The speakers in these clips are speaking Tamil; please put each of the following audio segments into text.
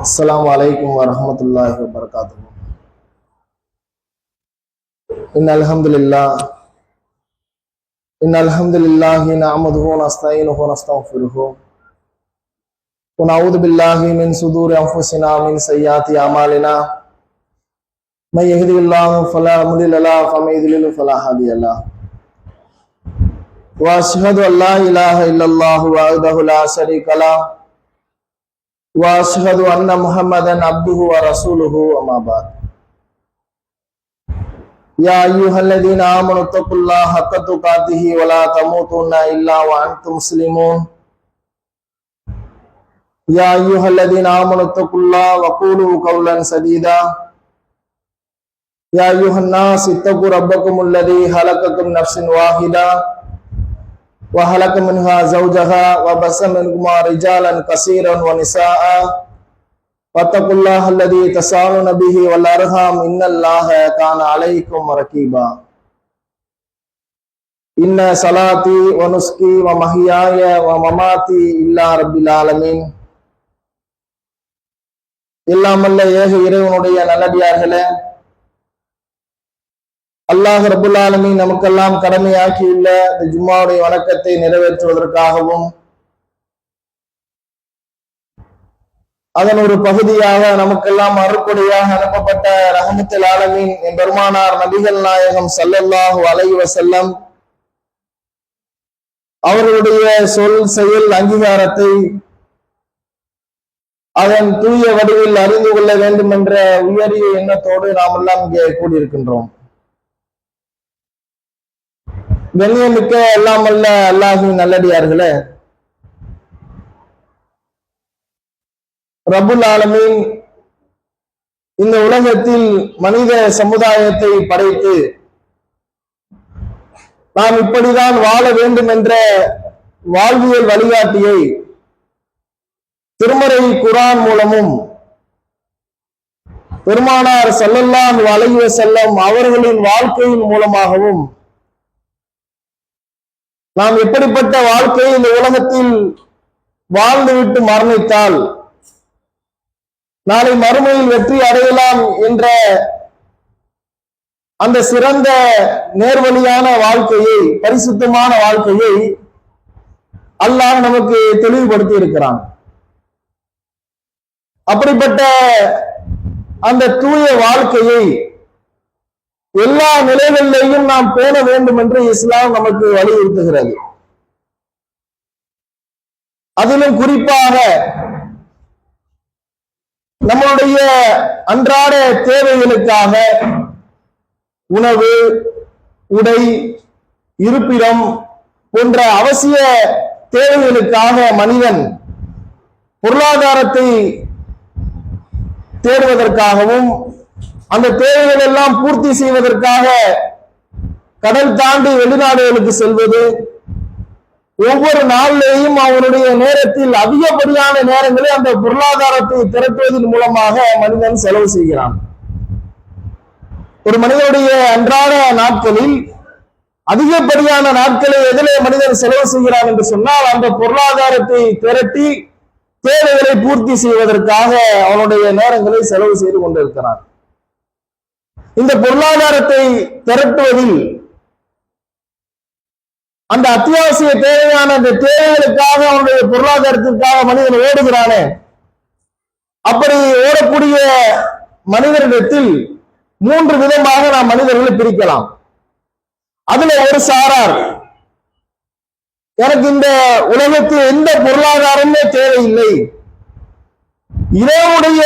السلام عليكم ورحمة الله وبركاته. إن الحمد لله نعمده ونستعينه ونستغفره ونعوذ بالله من شرور أنفسنا ومن سيئات أعمالنا من يهده الله فلا مضل له ومن يضلل فلا هادي له وأشهد أن لا إله إلا الله وحده لا شريك له وأشهد أن محمدا عبده ورسوله أما بعد يا أيها الذين آمنوا اتقوا الله حق تقاته ولا تموتن إلا وأنتم مسلمون يا أيها الذين آمنوا اتقوا الله وقولوا قولا سديدا يا أيها الناس اتقوا ربكم الذي خلقكم من نفس واحدة وخلق منها زوجها وبث منهما رجالا كثيرا ونساء واتقوا الله الذي تساءلون به والأرحام إن الله كان عليكم رقيبا إن صلاتي ونسكي ومحياي ومماتي إلا رب العالمين எல்லாம் வல்ல ஏக இறைவனுடைய நல்லடியார்களே, அல்லாஹ் ரப்புல் ஆலமீன் நமக்கெல்லாம் கடமையாக்கியுள்ள இந்த ஜும்மாவுடைய வணக்கத்தை நிறைவேற்றுவதற்காகவும் அதன் ஒரு பகுதியாக நமக்கெல்லாம் அருட்கொடையாக அனுப்பப்பட்ட ரஹ்மத்துல் ஆலமீன் எம்பெருமானார் நபிகள் நாயகம் ஸல்லல்லாஹு அலைஹி வஸல்லம் அவர்களுடைய சொல் செயல் அங்கீகாரத்தை அதன் தூய வடிவில் அறிந்து கொள்ள வேண்டும் என்ற உயரிய எண்ணத்தோடு நாம் எல்லாம் இங்கே கூடியிருக்கின்றோம். கண்ணியமிக்க எல்லாம் அல்ல அல்லாஹ்வின் நல்லடியார்களே, ரப்புல் ஆலமீன் இந்த உலகத்தில் மனித சமுதாயத்தை படைத்து நாம் இப்படிதான் வாழ வேண்டும் என்ற வாழ்வியல் வழிகாட்டியை திருமறை குர்ஆன் மூலமும் பெருமானார் ஸல்லல்லாஹு அலைஹி வஸல்லம் அவர்களின் வாழ்க்கையின் மூலமாகவும் நாம் எப்படிப்பட்ட வாழ்க்கையை இந்த உலகத்தில் வாழ்ந்துவிட்டு மரணித்தால் நாளை மறுமையில் வெற்றி அடையலாம் என்ற அந்த சிறந்த நேர்வழியான வாழ்க்கையை, பரிசுத்தமான வாழ்க்கையை அல்லாஹ் நமக்கு தெளிவுபடுத்தி இருக்கிறான். அப்படிப்பட்ட அந்த தூய வாழ்க்கையை எல்லா நிலைகளிலேயும் நாம் பேண வேண்டும் என்று இஸ்லாம் நமக்கு வலியுறுத்துகிறது. அதிலும் குறிப்பாக நம்மளுடைய அன்றாட தேவைகளுக்காக உணவு, உடை, இருப்பிடம் போன்ற அவசிய தேவைகளுக்காக மனிதன் பொருளாதாரத்தை தேடுவதற்காகவும் அந்த தேவைகள் எல்லாம் பூர்த்தி செய்வதற்காக கடல் தாண்டி வெளிநாடுகளுக்கு செல்வது, ஒவ்வொரு நாளிலேயும் அவனுடைய நேரத்தில் அதிகப்படியான நேரங்களை அந்த பொருளாதாரத்தை திரட்டுவதன் மூலமாக மனிதன் செலவு செய்கிறான். ஒரு மனிதனுடைய அன்றாட நாட்களில் அதிகப்படியான நாட்களை எதிலே மனிதன் செலவு செய்கிறான் என்று சொன்னால் அந்த பொருளாதாரத்தை திரட்டி தேவைகளை பூர்த்தி செய்வதற்காக அவனுடைய நேரங்களை செலவு செய்து கொண்டிருக்கிறான். இந்த பொருளாதாரத்தை திரட்டுவதில் அந்த அத்தியாவசிய தேவையான அந்த தேவைகளுக்காக அவனுடைய பொருளாதாரத்திற்காக மனிதன் ஓடுகிறானே, அப்படி ஓடக்கூடிய மனிதனிடத்தில் மூன்று விதமாக நாம் மனிதர்களை பிரிக்கலாம். அதுல ஒரு சாரார், எனக்கு இந்த உலகத்தில் எந்த பொருளாதாரமே தேவையில்லை, இறைவனுடைய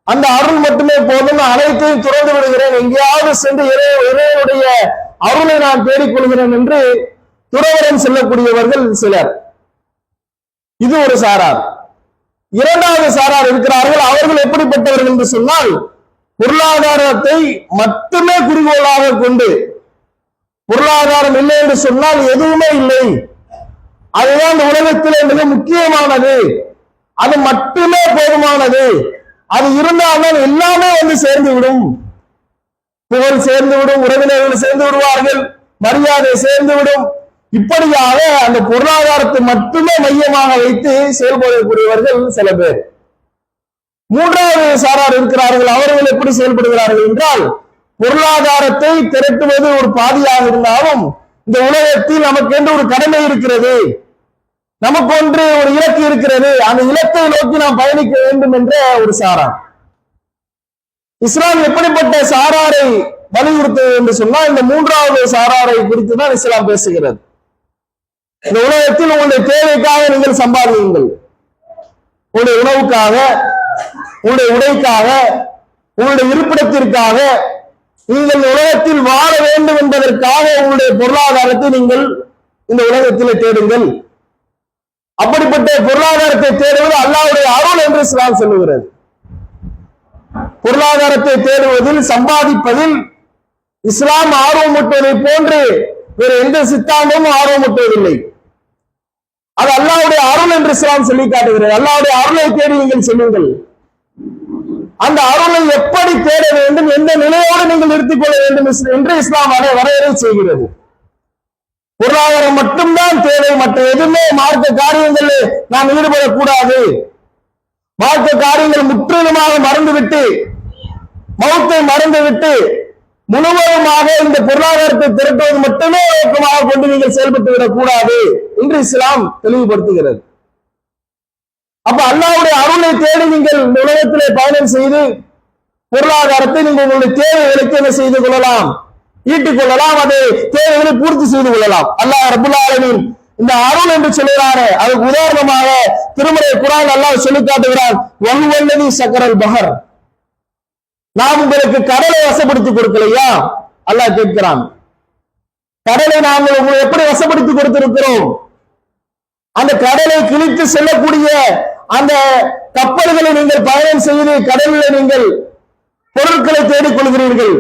அந்த அருள் மட்டுமே போதும், அனைத்தையும் துறந்து விடுகிறேன், எங்கேயாவது சென்று இறைவனுடைய அருளை நான் தேடிக்கொள்கிறேன் என்று துறவரம் செல்லக்கூடியவர்கள் சிலர். இது ஒரு சாரார். இரண்டாவது சாரார் இருக்கிறார்கள். அவர்கள் எப்படிப்பட்டவர்கள் என்று சொன்னால், பொருளாதாரத்தை மட்டுமே குறிக்கோளாக கொண்டு, பொருளாதாரம் இல்லை என்று சொன்னால் எதுவுமே இல்லை, அதுதான் இந்த உலகத்திலே மிக முக்கியமானது, அது மட்டுமே போதுமானது, அது இருந்தால்தான் எல்லாமே வந்து சேர்ந்து விடும், புகழ் சேர்ந்து விடும், உறவினர்கள் சேர்ந்து விடுவார்கள், மரியாதை சேர்ந்து விடும், இப்படியாக அந்த பொருளாதாரத்தை மட்டுமே மையமாக வைத்து செயல்படக்கூடியவர்கள் சில பேர். மூன்றாவது சாரார் இருக்கிறார்கள். அவர்கள் எப்படி செயல்படுகிறார்கள் என்றால், பொருளாதாரத்தை திரட்டுவது ஒரு பாதியாக இருந்தாலும் இந்த உலகத்தில் நமக்கு என்று ஒரு கடமை இருக்கிறது, நமக்கு ஒன்று ஒரு இலக்கு இருக்கிறது, அந்த இலக்கை நோக்கி நாம் பயணிக்க வேண்டும் என்ற ஒரு சாரார். இஸ்லாம் எப்படிப்பட்ட சாராரை வலியுறுத்துவது என்று சொன்னால், இந்த மூன்றாவது சாராரை குறித்து தான் இஸ்லாம் பேசுகிறது. இந்த உலகத்தில் உங்களுடைய தேவைக்காக நீங்கள் சம்பாதியுங்கள், உங்களுடைய உணவுக்காக, உங்களுடைய உடைக்காக, உங்களுடைய இருப்பிடத்திற்காக, நீங்கள் உலகத்தில் வாழ வேண்டும் என்பதற்காக உங்களுடைய பொருளாதாரத்தை நீங்கள் இந்த உலகத்தில் தேடுங்கள். அப்படிப்பட்ட பொருளாதாரத்தை தேடுவது அல்லாஹ்வுடைய அருள் என்று இஸ்லாம் சொல்லுகிறது. பொருளாதாரத்தை தேடுவதில், சம்பாதிப்பதில் இஸ்லாம் ஆர்வமூட்டுவதை போன்று வேறு எந்த சித்தாந்தமும் ஆர்வமூட்டுவதில்லை. அது அல்லாஹ்வுடைய அருள் என்று இஸ்லாம் சொல்லி காட்டுகிறது. அல்லாஹ்வுடைய அருளை தேடி நீங்கள் செல்லுங்கள். அந்த அருளை எப்படி தேட வேண்டும், எந்த நிலையோடு நீங்கள் நிறுத்திக் கொள்ள வேண்டும் என்று இஸ்லாம் வரையறை செய்கிறது. பொருளாதாரம் மட்டும்தான் தேவை, மற்ற எதுவுமே மார்க்க காரியங்களில் நாம் ஈடுபடக்கூடாது. மார்க்க காரியங்கள் முற்றிலுமாக மறந்துவிட்டு, மௌத்தை மறந்துவிட்டு, முழுவதுமாக இந்த பொருளாதாரத்தை திரட்டுவது மட்டுமே நோக்கமாக கொண்டு நீங்கள் செயல்பட்டு விடக்கூடாது என்று இஸ்லாம் தெளிவுபடுத்துகிறது. அப்ப அல்லாஹ்வுடைய அருளை தேடி நீங்கள் இந்த உலகத்திலே பயணம் செய்து பொருளாதாரத்தை நீங்கள் உங்களுடைய தேவைகளுக்கு என்ன செய்து கொள்ளலாம், ஈட்டிக் கொள்ளலாம், அதை தேவைகளை பூர்த்தி செய்து கொள்ளலாம். அல்லாஹ் ரப்பல் ஆலமீன் இந்த அருள் என்று சொல்கிறாரே, அதுக்கு உதாரணமாக திருமறை குர்ஆன் அல்லாஹ் சொல்லி காட்டுகிறான், வஹுவல்லதி சக்கரல் பஹர், நாம் உங்களுக்கு கடலை வசப்படுத்தி கொடுக்கலையா? அல்லாஹ் கேட்கிறான். கடலை நாங்கள் உங்களுக்கு எப்படி வசப்படுத்தி கொடுத்திருக்கிறோம்? அந்த கடலை கிழித்து செல்லக்கூடிய அந்த கப்பல்களை நீங்கள் பயணம் செய்து கடலில் நீங்கள் பொருட்களை தேடிக் கொள்கிறீர்கள்.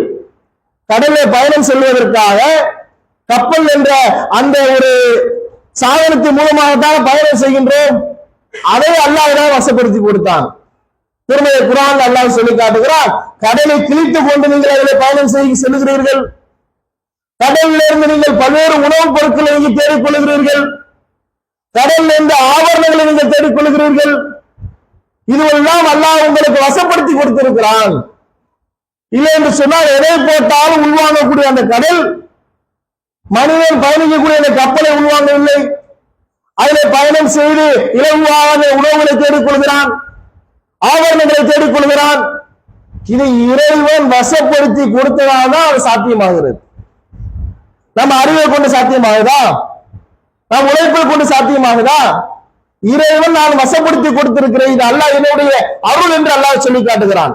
கடலில் பயணம் செல்வதற்காக கப்பல் என்ற அந்த ஒரு சாதனத்தின் மூலமாகத்தான் பயணம் செய்கின்றோம். அதை அல்லாஹ் வசப்படுத்தி கொடுத்தான். திருமலை குர்ஆன் அல்லாஹ் சொல்லி காட்டுகிறான், கடலை கிழித்துக் கொண்டு நீங்கள் அதில் பயணம் செய்து செல்கிறீர்கள். கடலில் இருந்து நீங்கள் பல்வேறு உணவுப் பொருட்களை நீங்கள் தேடிக் கொள்கிறீர்கள். கடலில் இருந்து ஆபரணங்களை நீங்கள் தேடிக் கொள்கிறீர்கள். இதுவெல்லாம் அல்லாஹ் உங்களுக்கு வசப்படுத்தி கொடுத்திருக்கிறான். இல்லை என்று சொன்னால் எதை போட்டாலும் உள்வாங்கக்கூடிய அந்த கடல் மனிதன் பயணிக்கக்கூடிய அந்த கப்பலை உள்வாங்கவில்லை. அதில் பயணம் செய்து இலகுவாக உணவுகளை தேடிக் கொள்கிறான், ஆபரணங்களை தேடிக் கொள்கிறான். இதை இறைவன் வசப்படுத்தி கொடுத்ததால் தான் அது சாத்தியமாகிறது. நம்ம அறிவை கொண்டு சாத்தியமாகுதா? நம் உழைப்பை கொண்டு சாத்தியமாகுதா? இறைவன் நான் வசப்படுத்தி கொடுத்திருக்கிறேன், இது அல்லாஹ் என்னுடைய அருள் என்று அல்லாஹ் சொல்லி காட்டுகிறான்.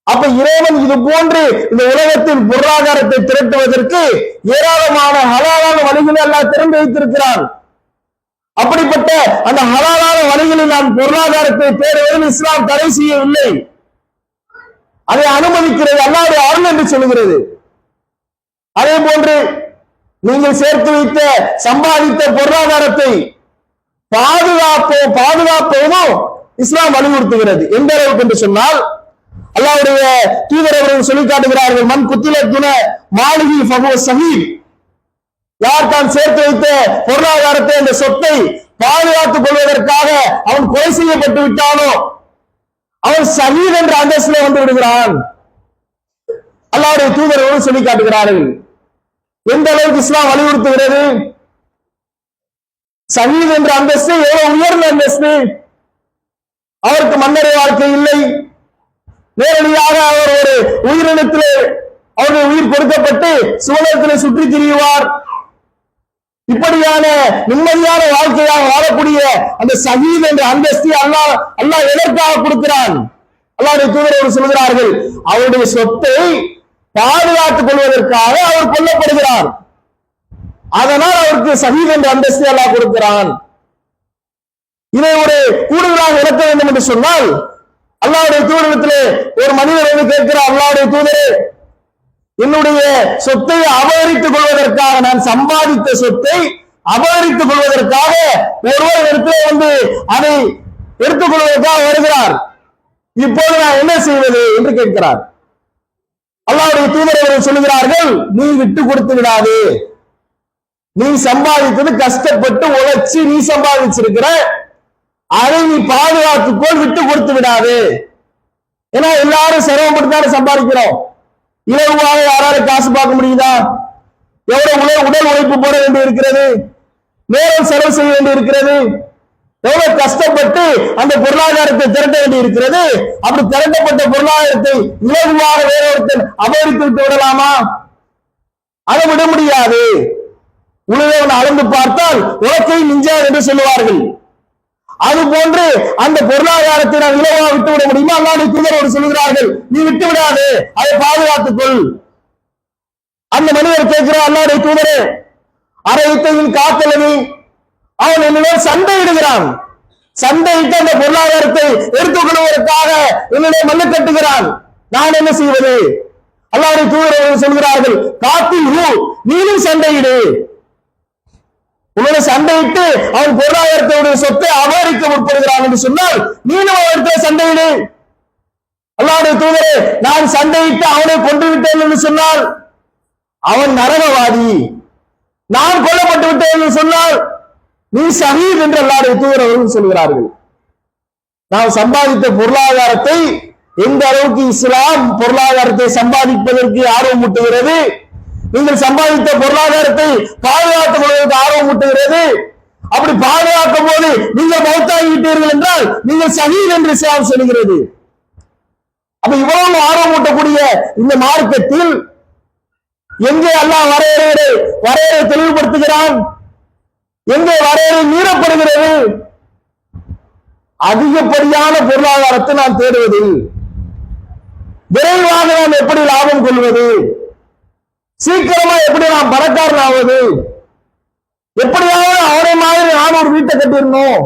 அப்ப இறைவன் இது போன்று இந்த உலகத்தில் பொருளாதாரத்தை திரட்டுவதற்கு ஏராளமான ஹலாலான வழிகளை அல்லாஹ் திறந்து வைத்திருக்கிறான். அப்படிப்பட்ட அந்த ஹலாலான வழிகளில் நாம் பொருளாதாரத்தை தேடுவதில் இஸ்லாம் தடை செய்யவில்லை, அதை அனுமதிக்கிறது, அல்லாஹ்வுடைய அருள் என்று சொல்கிறது. அதே போன்று நீங்கள் சேர்த்து வைத்த சம்பாதித்த பொருளாதாரத்தை பாதுகாப்பதும் இஸ்லாம் வலியுறுத்துகிறது. எந்த அளவுக்கு என்று சொன்னால், அல்லாஹ்வுடைய தூதர் அவர்கள் சொல்லி காட்டுகிறார்கள், மன் குத்தில துன மாளிகை ஃபஹுவ ஷஹீத், யார் தான் சேர்த்து வைத்த பொருளாதாரத்தை, அந்த சொத்தை பாதுகாத்துக் கொள்வதற்காக அவன் கொலை செய்யப்பட்டு விட்டானோ அவன் ஷஹீத் என்ற அந்தஸ்திலே வந்து விடுகிறான். அல்லாஹ்வுடைய தூதர் அவர்கள் சொல்லி காட்டுகிறார்கள். எந்த அளவுக்கு இஸ்லாம் வலியுறுத்துகிறது? ஷஹீத் என்ற அந்தஸ்து எவ்வளவு உயர்ந்த அந்தஸ்து! அவருக்கு மன்னரை வாழ்க்கை இல்லை, நேரடியாக அவர் ஒரு உயிரினத்திலே அவருடைய உயிர் கொடுக்கப்பட்டு சுவனத்திலே சுற்றி திரியுவார். இப்படியான நிம்மதியான வாழ்க்கையாக வாழக்கூடிய அந்த ஷஹீத் என்ற அந்தஸ்து அல்லாஹ் எதற்காக கொடுக்கிறான்? அல்லாஹ்வுடைய தூதர் சொல்கிறார்கள், அவருடைய சொத்தை பாதுகாத்துக் கொள்வதற்காக அவர் கொல்லப்படுகிறார். அதனால் அவருக்கு ஷஹீத் என்ற அந்தஸ்து அல்லாஹ் கொடுக்கிறான். இதை ஒரு கூடுதலாக விளக்க வேண்டும் என்று சொன்னால், அல்லாஹ்வுடைய தூதரிடத்திலே ஒரு மனிதர் வந்து கேட்கிறார், அல்லாஹ்வுடைய தூதரே, என்னுடைய சொத்தை அபகரித்துக் கொள்வதற்காக, நான் சம்பாதித்த சொத்தை அபகரித்துக் கொள்வதற்காக ஒருவர் இடத்திலே வந்து அதை எடுத்துக் கொள்வதற்காக வருகிறார், இப்போது நான் என்ன செய்வது என்று கேட்கிறார். அல்லாஹ்வுடைய தூதர் அவர்கள் சொல்லுகிறார்கள், நீ விட்டு கொடுத்து விடாது, நீ சம்பாதித்தது கஷ்டப்பட்டு உழைச்சி நீ சம்பாதிச்சிருக்கிற அதை நீ பாதுகாத்துக்கோள், விட்டு கொடுத்து விடாது. ஏன்னா எல்லாரும் சிரமப்பட்டு சம்பாதிக்கிறோம். இலகுவாக யாராலும் காசு பார்க்க முடியுதா? எவ்வளவு உடல் உழைப்பு போட வேண்டி இருக்கிறது, நேரம் செலவு செய்ய வேண்டி இருக்கிறது, எவ்வளவு கஷ்டப்பட்டு அந்த பொருளாதாரத்தை திரட்ட வேண்டி இருக்கிறது. அப்படி திரட்டப்பட்ட பொருளாதாரத்தை இலகுவாக வேற ஒருத்தன் அபகரித்து விட்டு விடலாமா? அதை விட முடியாது. உலகம் அளந்து பார்த்தால் உலக்கை மிஞ்சாது என்று சொல்லுவார்கள். அது போன்று அந்த பொருளாதாரத்தை நான் இலவா விட்டு விட முடியுமா? அல்லாஹ்வுடைய தூதர் சொல்கிறார்கள், நீ விட்டு விடாது, அதை பாதுகாத்துக்கொள். அந்த மனிதர் கேட்கிறார், அல்லாஹ்வுடைய தூதரே, அரைத்தையும் காத்தலவி, அவன் என்னிடம் சண்டையிடுகிறான், சண்டையிட்டு அந்த பொருளாதாரத்தை எடுத்துக் கொள்வதற்காக என்னிடம் மல்லு கட்டுகிறான், நான் என்ன செய்வது? அல்லாஹ்வுடைய தூதர் சொல்கிறார்கள், காத்தில் நீனும் சண்டையிடு. உங்களை சண்டையிட்டு அவன் பொருளாதாரத்தினுடைய சொத்தை அபகரிக்க முற்படுகிறான் என்று சொன்னால் நீனும் அவர்கிட்ட சண்டையிடு. அல்லாஹ்வுடைய தூதரே, நான் சண்டையிட்டு அவனை கொன்று விட்டேன் என்று சொன்னால் அவன் நரகவாதி, நான் கொல்லப்பட்டு விட்டேன் என்று சொன்னால் நீ ஷஹீத் என்று அல்லாஹ்வுடைய தூதர் அவர்கள் சொல்கிறார்கள். நாம் சம்பாதித்த பொருளாதாரத்தை எந்த அளவுக்கு இஸ்லாம் பொருளாதாரத்தை சம்பாதிப்பதற்கு ஆர்வம் ஊட்டுகிறது, நீங்கள் சம்பாதித்த பொருளாதாரத்தை பாதுகாத்துக் கொள்வதற்கு ஆர்வம் ஊட்டுகிறது. அப்படி பாதுகாக்கும் போது நீங்கள் மௌத்தாகிவிட்டீர்கள் என்றால் நீங்கள் ஷஹீத் என்று இஸ்லாம் சொல்கிறது. அப்ப இவ்வளவு ஆர்வம் ஊட்டக்கூடிய இந்த மார்க்கத்தில் எங்கே அல்லாஹ் வரையறை தெளிவுபடுத்துகிறான், எங்கே வரையறை மீறப்படுகிறது? அதிகப்படியான பொருளாதாரத்தை நாம் தேடுவது, விரைவாக நாம் எப்படி லாபம் கொள்வது, சீக்கிரமா எப்படி நாம் பணக்காரன் ஆவது, எப்படியாவது அவரை மாதிரி நான் ஒரு வீட்டை கட்டிடணும்,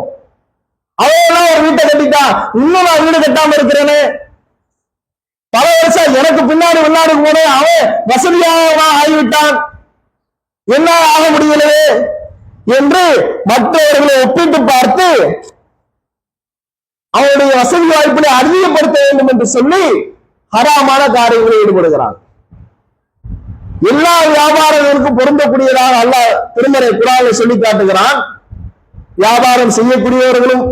அவெல்லாம் ஒரு வீட்டை கட்டிட்டான், இன்னும் நான் வீடு கட்டாம இருக்கிறேன்னு பல வருஷம் எனக்கு பின்னாடி விளையாடும் போது அவன் வசதியாக ஆகிவிட்டான், என்ன ஆக முடியலையே என்று மற்றவர்களை ஒப்பிட்டு பார்த்து அவனுடைய வசதி வாய்ப்பினை அதிகப்படுத்த வேண்டும் என்று சொல்லி ஹராமான காரியங்களில் ஈடுபடுகிறான். எல்லா வியாபாரங்களுக்கும் பொருந்தக்கூடியதாக அல்லாஹ் திருமறை குர்ஆனில் சொல்லி காட்டுகிறான். வியாபாரம் செய்யக்கூடியவர்களும்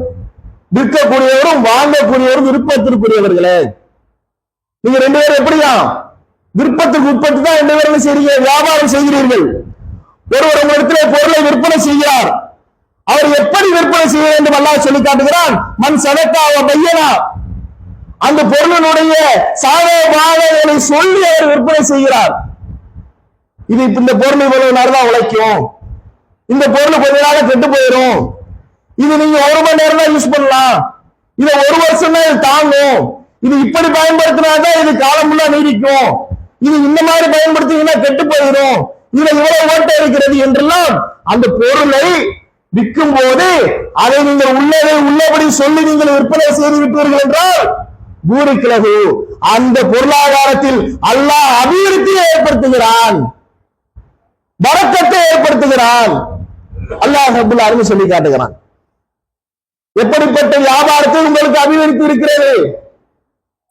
விற்கக்கூடியவரும் வாங்கக்கூடியவரும் விருப்பத்திற்குரியவர்களே. நீங்க ரெண்டு பேரும் எப்படியா விருப்பத்துக்கு உட்பட்டு தான் ரெண்டு பேரும் செய்றீங்க, வியாபாரம் செய்கிறீர்கள். ஒருவர் உங்களிடத்திலே பொருளை விற்பனை செய்கிறார், அவர் எப்படி விற்பனை செய்ய வேண்டும் அல்லாஹ் சொல்லி காட்டுகிறான். மன் சதக்கா வ பையனா, அந்த பொருளினுடைய சாதகங்களை சொல்லி அவர் விற்பனை செய்கிறார். இது இந்த பொருள் இவ்வளவு நேரம் தான் உழைக்கும், இந்த பொருள் கொஞ்ச நாள் கெட்டு போயிடும், இது நீங்க 1 மணி நேரம் தான் யூஸ் பண்ணலாம், இதை 1 வருஷம் தான் இது தாங்கும், இது இப்படி பயன்படுத்தினாதான் இது காலம் ஃபுல்லா நீடிக்கும், இது இந்த மாதிரி பயன்படுத்தினா கெட்டு போயிடும், இதுல இவ்வளவு ஓட்டை இருக்கிறது என்றெல்லாம் அந்த பொருளை விற்கும் போது அதை நீங்கள் உள்ளபடி சொல்லி நீங்கள் விற்பனை செய்து விட்டீர்கள் என்றால் பூரிக்கிழகு அந்த பொருளாதாரத்தில் அல்லாஹ் அபிவிருத்தியை ஏற்படுத்துகிறான், பரக்கத்தை ஏற்படுத்துகிறான். அல்லாஹ் ரப்பல் ஆலமீன் சொல்லி காட்டுகிறான். எப்படிப்பட்ட வியாபாரத்தில் உங்களுக்கு அபிவிருத்தி இருக்கிறது,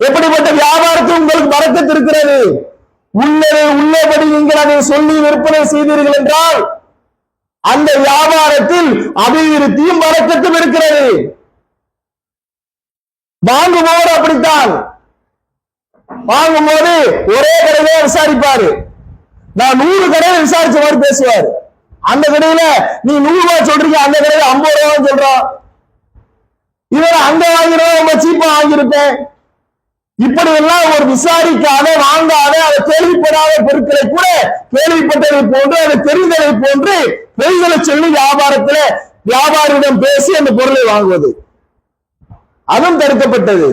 எப்படிப்பட்ட வியாபாரத்தில் உங்களுக்கு பரக்கத்து இருக்கிறது, உள்ளபடி நீங்கள் அதை சொல்லி விற்பனை செய்தீர்கள் என்றால் அந்த வியாபாரத்தில் அபிவிருத்தியும் பரக்கத்தும் இருக்கிறது. வாங்கும்போது அப்படித்தான், வாங்கும்போது ஒரே கடையில விசாரிப்பாரு, நான் 100 கடையில விசாரிச்ச மாதிரி பேசுவார். அந்த கடையில நீ 100 ரூபாய் சொல்றீங்க, அந்த கடையில 50 ரூபாய் சொல்றான், இவரை அங்க வாங்கிடுவோம், ரொம்ப சீப்பா வாங்கியிருப்பேன். இப்படி எல்லாம் ஒரு விசாரிக்காத, வாங்காத, அதை கேள்விப்படாத பொருட்களை கூட கேள்விப்பட்டதை போன்று, அதை தெரிந்ததை போன்று பொய்களை சொல்லி வியாபாரியிடம் பேசி அந்த பொருளை வாங்குவது அதுவும் தடுக்கப்பட்டது.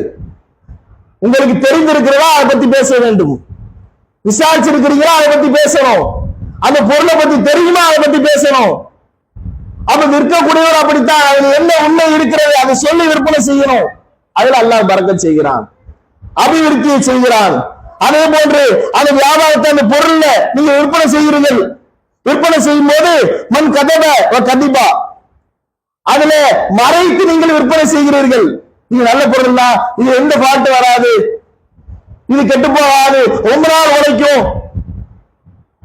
உங்களுக்கு தெரிந்திருக்கிறதா அதை பத்தி பேச வேண்டும், விசாரிச்சிருக்கிறீங்களா அதை பத்தி பேசணும், அந்த பொருளை பத்தி தெரியுமா அதை பத்தி பேசணும். அப்ப விற்கக்கூடியவர் அப்படித்தான், அதுல என்ன உண்மை இருக்கிறது அதை சொல்லி விற்பனை செய்யணும். அதுல அல்லாஹ் பரக்கத் செய்கிறான், அபிவிருத்தியை செய்கிறான். அதே போன்று அந்த வியாபாரத்தை அந்த பொருள்ல நீங்க விற்பனை செய்கிறீர்கள், விற்பனை செய்யும் போது மண் கதிபா அதுல மறைத்து நீங்கள் விற்பனை செய்கிறீர்கள். இது நல்ல பொருள் தான், இது எந்த பாட்டு வராது, இது கெட்டு போகாது, ரொம்ப நாள் உழைக்கும்,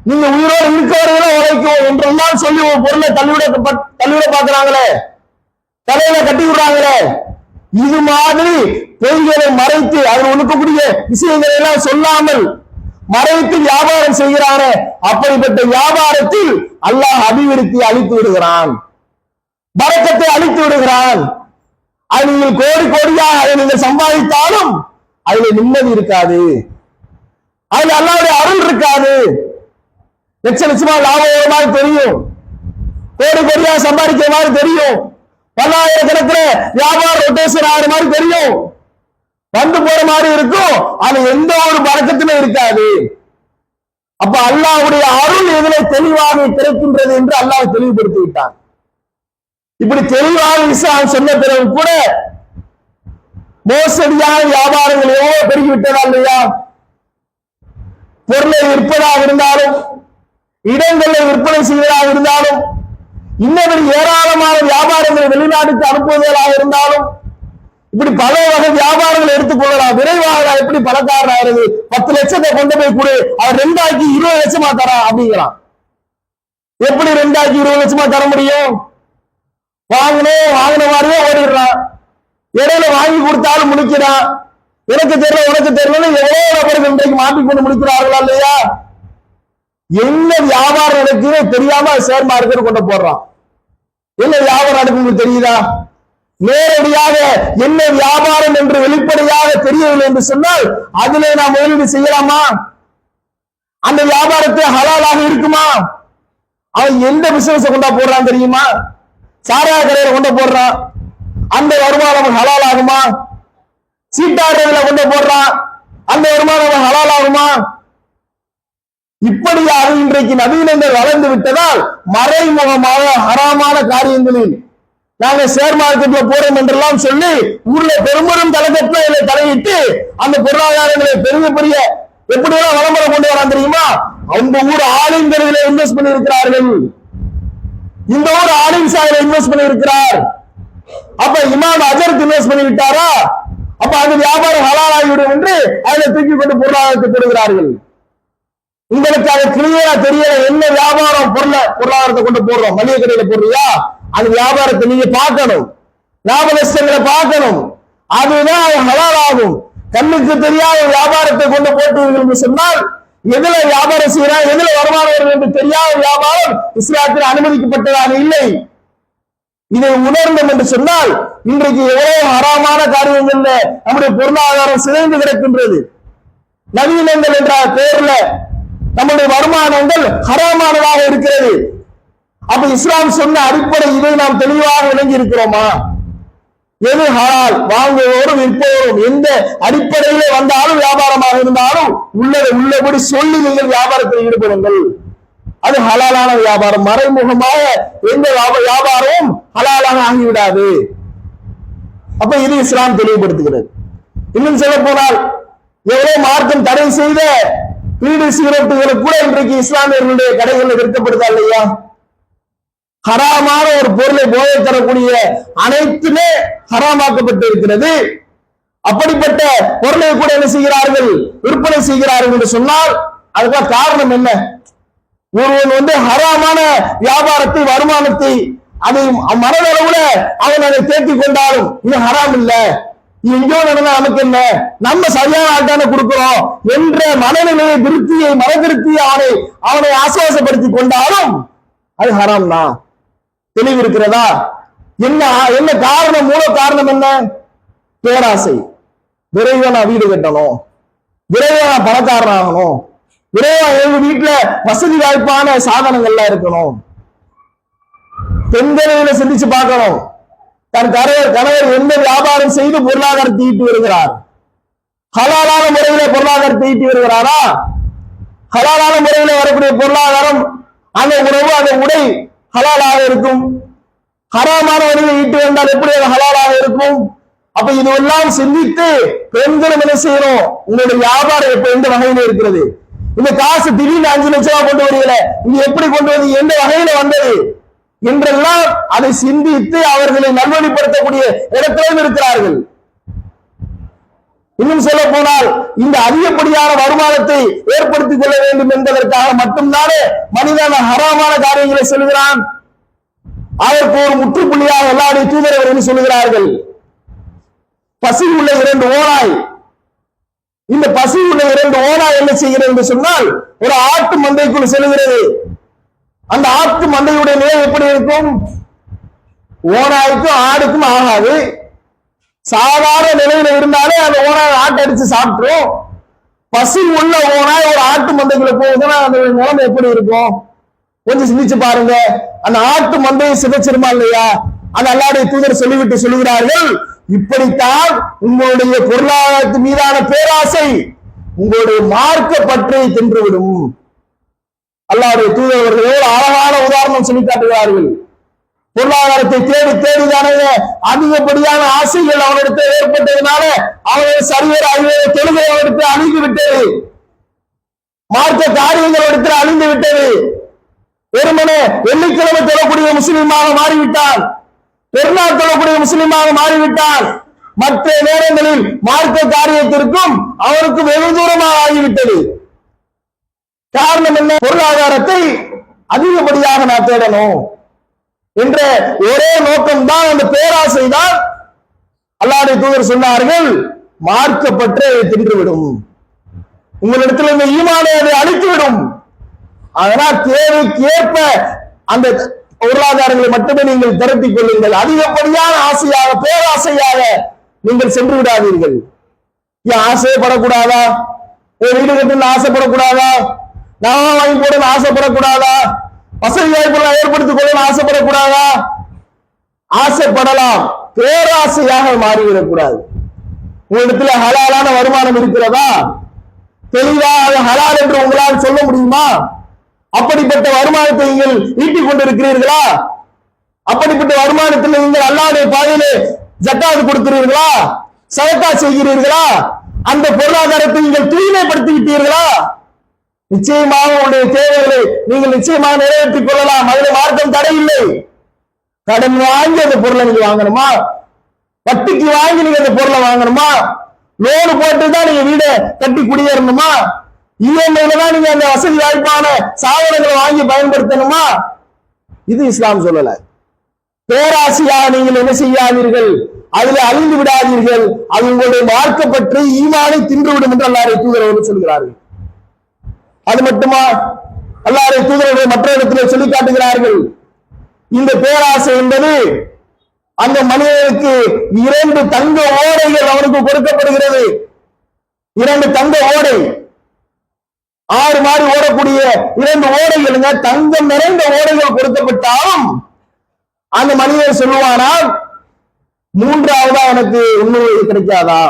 நீங்க உயிரோடு இருக்கிறவர்களும் உழைக்கும் என்றெல்லாம் சொல்லி ஒரு பொருளை தள்ளிவிட பார்க்கிறாங்களே, தலையில கட்டி விடுறாங்களே, இது மாதிரி பொய்களை மறைத்து அதில் இருக்கக்கூடிய விஷயங்களை எல்லாம் சொல்லாமல் மறைத்து வியாபாரம் செய்கிறானே, அப்படிப்பட்ட வியாபாரத்தில் அல்லாஹ் அபிவிருத்தி அளித்து விடுகிறான், பரக்கத்தை அளித்து விடுகிறான். அது நீங்கள் கோடி கோடியாக அதை நீங்கள் சம்பாதித்தாலும் அதுல நிம்மதி இருக்காது, அதுல அல்லாஹ்வுடைய அருள் இருக்காது. லட்ச லட்சமா லாபம் மாதிரி தெரியும், கோடி கோடியாக சம்பாதிக்கிற மாதிரி தெரியும், பல்லாயிரக்கணக்கில் வியாபார ரொட்டேஷன் ஆகிற மாதிரி தெரியும், வந்து போற மாதிரி இருக்கும், அது எந்த ஒரு பரக்கத்துமே இருக்காது. அப்ப அல்லாஹ்வுடைய அருள் எதிலே தெளிவாக கிடைக்கின்றது என்று அல்லாஹ் தெளிவுபடுத்தி விட்டான். இப்படி தெளிவாக இஸ்லாம் சொன்ன பிறகு கூட மோசடியான வியாபாரங்கள் எவ்வளவு பெருகிவிட்டதா இல்லையா? பொருளை விற்பதாக இருந்தாலும், இடங்களை விற்பனை செய்வதாக இருந்தாலும், இன்னும் ஏராளமான வியாபாரங்களை வெளிநாட்டுக்கு அனுப்புவதாக இருந்தாலும், இப்படி பல வகை வியாபாரங்கள் எடுத்துக்கொள்ளலாம். விரைவாக எப்படி பணக்காரன் ஆகிறது? 10 லட்சத்தை கொண்டு போய் கொடு, அவர் 2 ஆக்கி 20 லட்சமா தரா அப்படிங்கிறான். எப்படி 2 ஆக்கி 20 லட்சமா தர முடியும்? வாங்கின மாதிரியே ஓடிடுறான். இடையில வாங்கி கொடுத்தாலும் முடிக்கிறான். எனக்கு தெரியல உனக்கு தெரியல எவ்வளவு நபர்கள் இன்றைக்கு மாட்டிக்கொண்டு முடிக்கிறார்களா இல்லையா? என்ன வியாபாரம் நடக்குன்னு தெரியாம ஷேர் மார்க்கெட் கொண்டு போடுறான். என்ன வியாபாரம் நடக்கும் தெரியுதா? நேரடியாக என்ன வியாபாரம் என்று வெளிப்படையாக தெரியவில்லை என்று சொன்னால் அதிலே நாம் முதலீடு செய்யலாமா? அந்த வியாபாரத்தை ஹலாலாக இருக்குமா? அவன் எந்த பிசினஸ் கொண்டா போடுறான் தெரியுமா? சாராய கடையில கொண்டு போடுறான், அந்த வருமானம் ஹலால் ஆகுமா? சீட்டாடுறதுல கொண்டு போடுறான், அந்த வருமானம் ஹலால் ஆகுமா? இப்படியாக இன்றைக்கு நவீனங்கள் வளர்ந்து விட்டதால் மறைமுகமாக ஹராமான காரியங்களில் நாங்க ஷேர் மார்க்கெட்ல போறோம் என்றெல்லாம் சொல்லி ஊர்ல பெரும்பெரும் தலைக்கட்டுல தலையிட்டு அந்த பொருளாதாரங்களை பெரிய பெரிய எப்படி எல்லாம் விளம்பரம் கொண்டு வரான் தெரியுமா? அந்த ஊர் ஆலிம்களில இன்வெஸ்ட் பண்ணி இருக்கிறார்கள், இந்த ஊர் ஆலிம் சாயில இன்வெஸ்ட் பண்ணி இருக்கிறார், அப்ப இமாம் அஜருக்கு இன்வெஸ்ட் பண்ணி விட்டாரா, அப்ப அது வியாபாரம் ஹலால் ஆகிவிடும் என்று அதில் தூக்கி கொண்டு பொருளாதாரத்தை பெறுகிறார்கள். உங்களுக்கு அது கிளியரா தெரியல என்ன வியாபாரம் பொருளாதாரத்தை கொண்டு போடுறோம். மளிகை கடையில போடுறியா, அது வியாபாரத்தை நீங்க பார்க்கணும், லாப நஷ்டங்களை பார்க்கணும், அதுதான் ஹலால் ஆகும். கண்ணுக்கு தெரியாத வியாபாரத்தை கொண்டு போட்டீர்கள் என்று சொன்னால் எதுல வியாபாரம் செய்யறான், எதுல வருமானம் என்று தெரியாத வியாபாரம் இஸ்லாத்தில் அனுமதிக்கப்பட்டதாக இல்லை. இதை உணர்ந்தோம் என்று சொன்னால் இன்றைக்கு எவ்வளவு ஹராமான காரியங்கள்ல நம்முடைய பொருளாதாரம் சிதைந்து கிடக்கின்றது. நவீனங்கள் என்ற பெயர்ல நம்முடைய வருமானங்கள் ஹராமானதாக இருக்கிறது. அப்ப இஸ்லாம் சொன்ன அடிப்படை இதை நாம் தெளிவாக விளங்கி இருக்கிறோமா? எது ஹலால், வாங்குவோரும் விற்போரும் எந்த அடிப்படையிலே வந்தாலும் வியாபாரமாக இருந்தாலும் உள்ளபடி சொல்லி நீங்கள் வியாபாரத்தில் ஈடுபடுங்கள், அது ஹலாலான வியாபாரம். மறைமுகமாக எந்த வியாபாரமும் ஹலாலாக ஆகிவிடாது. அப்ப இது இஸ்லாம் தெளிவுபடுத்துகிறது. இன்னும் சொல்ல போனால் எவ்வளவு மார்க்கம் தடை செய்த பீடி சிகரெட்டுகளை கூட இன்றைக்கு இஸ்லாமியர்களுடைய கடைகளில் விற்கப்படுதா இல்லையா? ஹராமான ஒரு பொருளை போதை தரக்கூடிய அனைத்துமே ஹராமாக்கப்பட்டு இருக்கிறது. அப்படிப்பட்ட பொருளை கூட என்ன செய்கிறார்கள், விற்பனை செய்கிறார்கள் என்று சொன்னால் அதுக்கான காரணம் என்ன? ஒருவன் ஹராமான வியாபாரத்தை வருமானத்தை அதை மனதளவுல அவன் அதை தேக்கிக் கொண்டாலும் இது ஹராம் இல்ல, எங்கேயோ நடந்தா நமக்கு என்ன, நம்ம சரியான ஆட்டான கொடுக்கிறோம் என்ற மனநிலையை திருப்தியை மன திருப்தியை அவனை ஆசுவாசப்படுத்தி கொண்டாலும் அது ஹராம் தான். தெளிவு இருக்கிறதா? என்ன காரணம்? மூல காரணம் என்ன? பேராசை. விரைவா நான் வீடு கட்டணும், விரைவா நான் பணக்காரன் ஆகணும், விரைவா எங்க வீட்டுல வசதி வாய்ப்பான சாதனங்கள்லாம் இருக்கணும். பெண்களை சிந்திச்சு பார்க்கணும். தன் கணவர் எந்த வியாபாரம் செய்து பொருளாதாரத்தை ஈட்டி வருகிறார்? ஹலாலான முறையில பொருளாதாரத்தை ஈட்டி வருகிறாரா? ஹலாலான முறையில வரக்கூடிய பொருளாதாரம், அந்த உணவு, அந்த உடை ஹலாலாக இருக்கும். ஹராமான வழியில் ஈட்டி வந்தால் எப்படி அது ஹலாலாக இருக்கும்? அப்ப இதெல்லாம் சிந்தித்து பெண்களும் என்ன செய்யணும், உங்களுடைய வியாபாரம் எப்ப எந்த வகையில இருக்கிறது? இந்த காசு திடீர்னு 5 லட்சம் ரூபாய் கொண்டு வரீங்களே, இது எப்படி கொண்டு வந்து எந்த வகையில வந்தது என்றெல்லாம் அதை சிந்தித்து அவர்களை நல்வழிப்படுத்தக்கூடிய இடத்திலும் இருக்கிறார்கள். இன்னும் சொல்ல போனால் இந்த அதிகப்படியான வருமானத்தை ஏற்படுத்திக் கொள்ள வேண்டும் என்பதற்காக மட்டும்தானே மனிதன் ஹராமான காரியங்களை செல்கிறான். அதற்கு ஒரு முற்றுப்புள்ளியாக அல்லாஹ்வுடைய தூதர் அவர்கள் சொல்லுகிறார்கள், பசி உள்ள 2 ஓநாய். இந்த பசி உள்ள 2 ஓநாய் என்ன செய்கிறது என்று சொன்னால், ஒரு ஆட்டு மந்தைக்குள் செல்கிறது. அந்த ஆட்டு மந்தையுடைய நிலை எப்படி இருக்கும்? ஓநாய்க்கும் ஆடுக்கும் ஆகாது. சாதாரண நிலையில இருந்தாலே அந்த ஓனாய் ஆட்டை அடிச்சு சாப்பிட்டுரும். பசி உள்ள ஓனாய் ஒரு ஆட்டு மந்தைக்குள்ள போகுதுன்னா அந்த நிலைமை எப்படி இருக்கும்? கொஞ்சம் சிந்திச்சு பாருங்க. அந்த ஆட்டு மந்தையை சிதைச்சிருமா இல்லையா? அந்த அல்லாஹ்வுடைய தூதர் சொல்லிவிட்டு சொல்லுகிறார்கள், இப்படித்தான் உங்களுடைய பொருளாதாரத்து மீதான பேராசை உங்களுடைய மார்க்க பற்றை தின்றுவிடும். அல்லாஹ்வுடைய தூதர் அவர்கள் ஒரு அழகான உதாரணம் சொல்லி காட்டுகிறார்கள். பொருளாதாரத்தை தேடி தேடிதானே அதிகப்படியான ஆசைகள் அவனிடத்தில் ஏற்பட்டதுனால அவனை சரிவர அறிவை தொழுகை அவனிடத்தில் அழிந்து விட்டது. மார்க்க காரியங்கள் இடத்தில் அழிந்து விட்டது. வெறுமனே வெள்ளிக்கிழமை தொழக்கூடிய முஸ்லிமாக மாறிவிட்டான். பெருநாள் தொழக்கூடிய முஸ்லிமாக மாறிவிட்டான். மற்ற நேரங்களில் மார்க்க காரியத்திற்கும் அவருக்கு வெகு தூரமாக ஆகிவிட்டது. காரணம் என்ன? பொருளாதாரத்தை அதிகப்படியாக நான் தேடணும் என்ற ஒரே நோக்கம்தான், அந்த பேராசை தான். அல்லாஹ்வுடைய தூதர் சொன்னார்கள், மார்க்கப்பற்றை தின்றுவிடும், உங்களிடத்தில் இந்த ஈமானை அதை அழித்துவிடும். அதனால் தேவைக்கு ஏற்ப அந்த பொருளாதாரங்களை மட்டுமே நீங்கள் திரட்டிக் கொள்ளுங்கள். அதிகப்படியான ஆசையாக பேராசையாக நீங்கள் சென்று விடாதீர்கள். ஏன் ஆசைப்படக்கூடாதா? வீடு கட்டணும்னு ஆசைப்படக்கூடாதா? நான் வாங்கி போடணும்னு ஆசைப்படக்கூடாதா? வசதி வாய்ப்புகளை ஏற்படுத்திக் கொள்ள ஆசைப்படக்கூடாதா? ஆசைப்படலாம், பேராசையாக மாறிவிடக் கூடாது. உங்களிடத்துல ஹலாலான வருமானம் இருக்கிறதா? தெளிவாக ஹலால் என்று உங்களால் சொல்ல முடியுமா? அப்படிப்பட்ட வருமானத்தை நீங்கள் ஈட்டிக் கொண்டிருக்கிறீர்களா? அப்படிப்பட்ட வருமானத்தில் நீங்கள் அல்லாஹ்வுடைய பாதையிலே ஜக்காத் கொடுக்கிறீர்களா? சதக்கா செய்கிறீர்களா? அந்த பொருளாதாரத்தை நீங்கள் தூய்மைப்படுத்தி விட்டீர்களா? நிச்சயமாக உங்களுடைய தேவைகளை நீங்கள் நிச்சயமாக நிறைவேற்றிக் கொள்ளலாம். அதில் மார்க்கம் தடை இல்லை. கடன் வாங்கி அந்த பொருளை நீங்க வாங்கணுமா? வட்டிக்கு வாங்கி நீங்க அந்த பொருளை வாங்கணுமா? லோனு போட்டு தான் நீங்க வீடை கட்டி குடியேறணுமா? இஎம்ஐல தான் நீங்க அந்த வசதி வாய்ப்பான சாதனங்களை வாங்கி பயன்படுத்தணுமா? இது இஸ்லாம் சொல்லல. பேராசையாக நீங்கள் என்ன செய்யாதீர்கள், அதில் அழிந்து விடாதீர்கள். அது உங்களுடைய மார்க்கப்பற்று ஈமானை தின்றுவிடும் என்று அல்லாஹ்வுடைய தூதர் அவர்கள் சொல்கிறார்கள். அது மட்டுமா? அல்லாஹ்வுடைய தூதருடைய மற்ற இடத்திலே சொல்லி காட்டுகிறார்கள், இந்த பேராசை என்பது அந்த மனிதனுக்கு 2 தங்க ஓடைகள் அவனுக்கு கொடுக்கப்படுகிறது. 2 தங்க ஓடை, 6 மாடி ஓடக்கூடிய 2 ஓடைகளுங்க, தங்கம் நிறைந்த ஓடைகள் கொடுக்கப்பட்டாலும் அந்த மனிதர் சொல்லுவானால், 3ஆவதா எனக்கு உண்மை கிடைக்காதா?